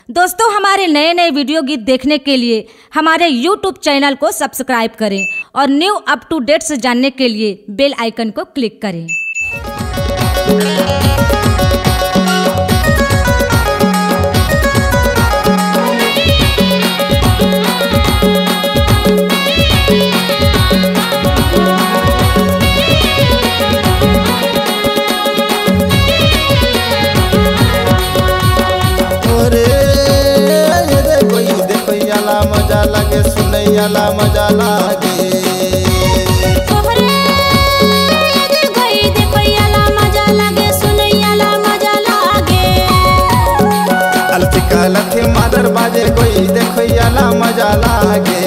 दोस्तों हमारे नए नए वीडियो गीत देखने के लिए हमारे YouTube चैनल को सब्सक्राइब करें और न्यू अप टू डेट्स जानने के लिए बेल आइकन को क्लिक करें। मजा लगे सुनैयाला मजा लागे अलथिका लथी मादर बाजे कोई देखो याला मजा लागे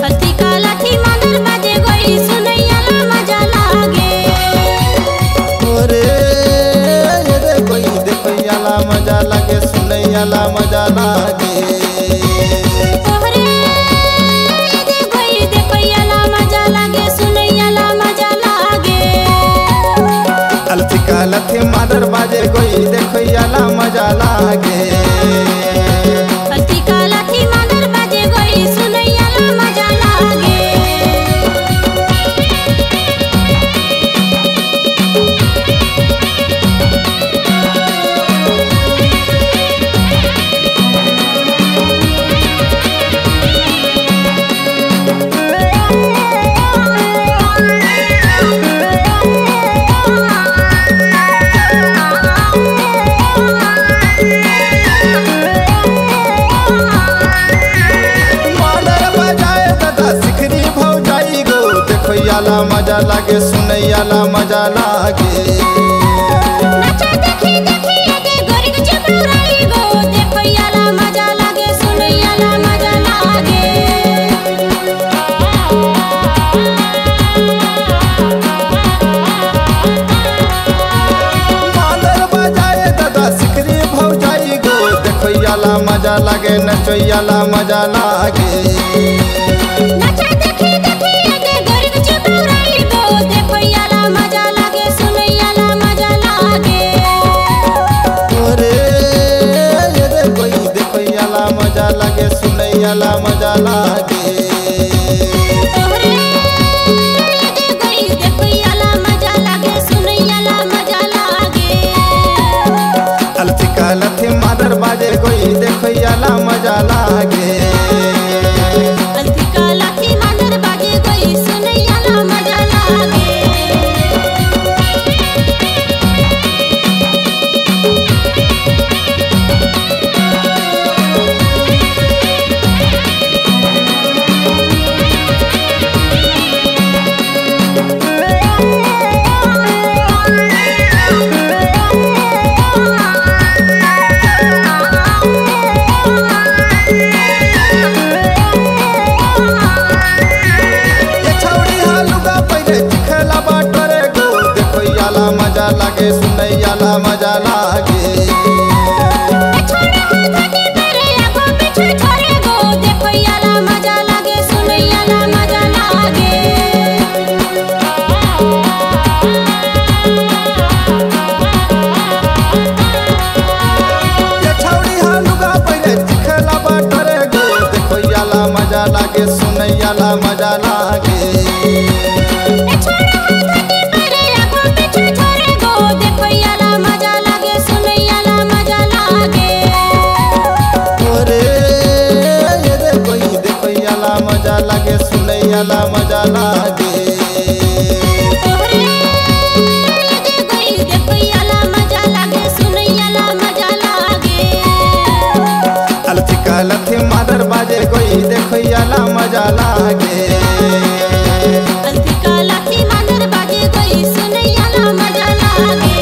अलथिका लथी मादर बाजे कोई सुनैयाला मजा लागे ओरे ये कोई देखो याला मजा लागे सुनैयाला मजा लागे अलथिका लथी मादर बाजे कोई देखो याला मजा लागे अलथिका लथी मादर बाजे कोई सुनैयाला मजा लागे याला मजा लागे सुनैयाला मजा लागे नचा देखी देखी आगे गोरी के चपराई गो देखो याला मजा लागे सुनैयाला मजा लागे मादर बजाए दादा सिखरी भौजाई गो देखो याला मजा लागे नचैयाला मजा लागे नचा देखी देखी आगे गोरी के चपराई गो देखो याला मजा लागे सुनैयाला मजा लागे ओरे ये कोई देखो याला मजा लागे सुनैयाला मजा लागे ओरे आगे गोरी देखो याला मजा लागे सुनैयाला मजा लागे अलथिका लथी मादर बाजे कोई देखो याला मजा लागे अलथिका लथी मादर बाजे कोई सुनैयाला मजा लागे मजा लागे सुनैयाला मजा लागे छोड़े हो धनी तेरे आगो पीछे छोड़े गो देखो याला मजा लागे सुनैयाला मजा लागे ये छौड़ी हालुगा पहिले चिखला बाटरे गो देखो याला मजा लागे सुनैयाला मजा लागे मजा लागे सुनैयाला मजा लागे ओरे आगे कोई देखो याला मजा लागे सुनैयाला मजा लागे अलथिका लथी मादर बाजे कोई देखो याला मजा लागे अलथिका लथी मादर बाजे कोई सुनैयाला मजा लागे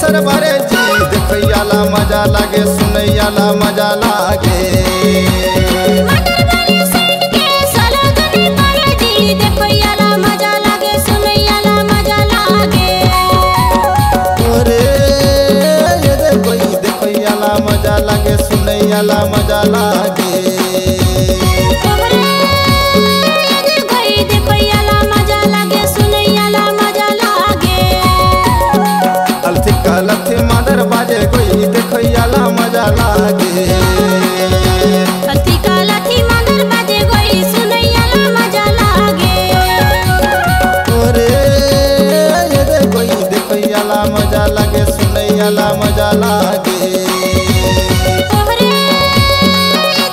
दरबारे जी देखैयाला मजा लागे सुनैयाला मजा लागे मटर वाली साइड के सलगनी पर जी देखैयाला मजा लागे सुनैयाला मजा लागे अरे ये देखैयाला मजा लागे सुनैयाला मजा लागे लथी मादर बाजे कोई देखैयाला मजा लागे लथी का लथी मादर बाजे कोई सुनैयाला मजा लागे अरे ये कोई देखैयाला मजा लागे सुनैयाला मजा लागे अरे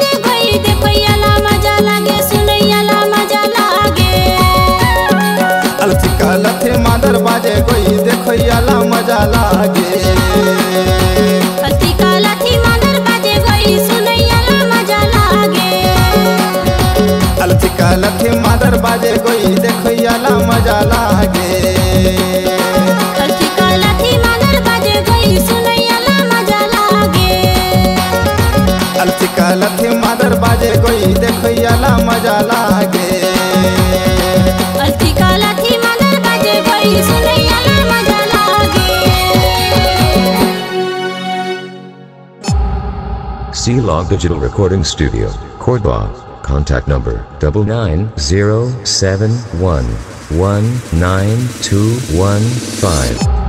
ये कोई देखैयाला मजा लागे सुनैयाला मजा लागे लथी का लथी मादर बाजे कोई देखैयाला मजा लागे लथी का लथी मादर बाजे कोई सुनैयाला मजा लागे लथी का लथी मादर बाजे कोई देखैयाला मजा लागे लथी का लथी मादर बाजे कोई सुनैयाला मजा लागे लथी का लथी मादर बाजे कोई देखैयाला मजा लागे लथी का लथी मादर बाजे कोई सुनैयाला मजा लागे C-Log Digital Recording Studio, Cordoba. Contact number 9907119215.